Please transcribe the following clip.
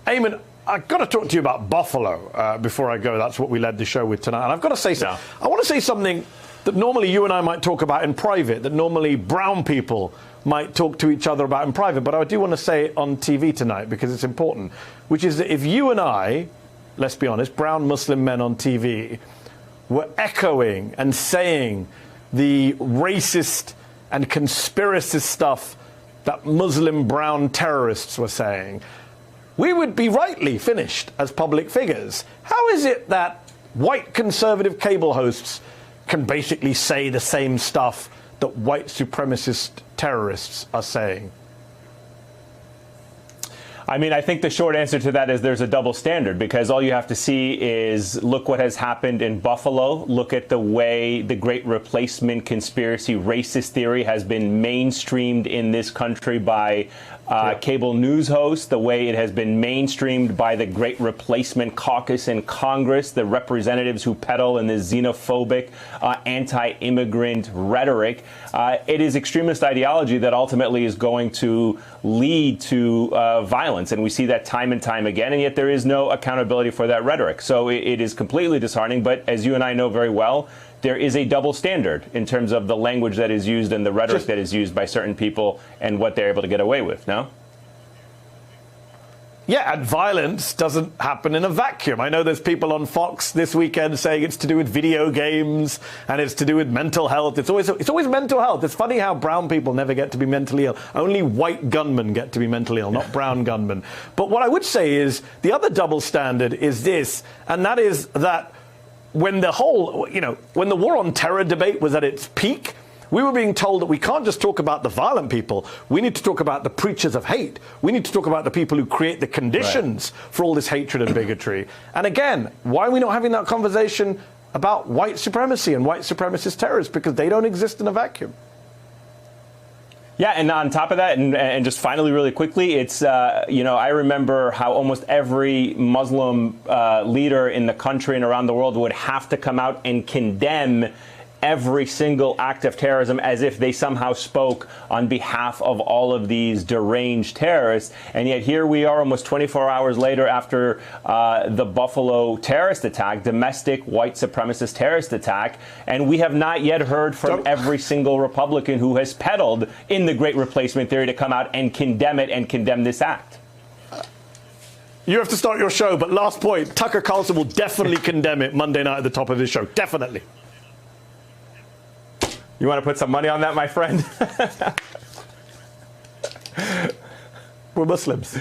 Eamon, I've got to talk to you about Buffalo before I go. That's what we led the show with tonight. And I've got to say something. I want to say something that normally you and I might talk about in private, that normally brown people might talk to each other about in private. But I do want to say it on TV tonight because it's important, which is that if you and I, let's be honest, brown Muslim men on TV, were echoing and saying the racist and conspiracist stuff that Muslim brown terrorists were saying, we would be rightly finished as public figures. How is it that white conservative cable hosts can basically say the same stuff that white supremacist terrorists are saying? I mean, I think the short answer to that is there's a double standard, because all you have to see is look what has happened in Buffalo. Look at the way the Great Replacement conspiracy racist theory has been mainstreamed in this country by cable news hosts, the way it has been mainstreamed by the Great Replacement caucus in Congress, the representatives who peddle in this xenophobic, anti-immigrant rhetoric. It is extremist ideology that ultimately is going to lead to violence. And we see that time and time again, and yet there is no accountability for that rhetoric. So it is completely disheartening. But as you and I know very well, there is a double standard in terms of the language that is used and the rhetoric that is used by certain people and what they're able to get away with, no? Yeah, and violence doesn't happen in a vacuum. I know there's people on Fox this weekend saying it's to do with video games and it's to do with mental health. It's always mental health. It's funny how brown people never get to be mentally ill. Only white gunmen get to be mentally ill, not brown gunmen. But what I would say is the other double standard is this, and that is that when the whole, when the war on terror debate was at its peak, we were being told that we can't just talk about the violent people. We need to talk about the preachers of hate. We need to talk about the people who create the conditions for all this hatred and bigotry. And again, why are we not having that conversation about white supremacy and white supremacist terrorists? Because they don't exist in a vacuum. Yeah, and on top of that, and just finally really quickly, it's, I remember how almost every Muslim leader in the country and around the world would have to come out and condemn every single act of terrorism as if they somehow spoke on behalf of all of these deranged terrorists. And yet here we are almost 24 hours later after the Buffalo terrorist attack, domestic white supremacist terrorist attack, and we have not yet heard from every single Republican who has peddled in the Great Replacement theory to come out and condemn it and condemn this act. You have to start your show, but last point, Tucker Carlson will definitely condemn it Monday night at the top of his show. Definitely. You want to put some money on that, my friend? We're Muslims.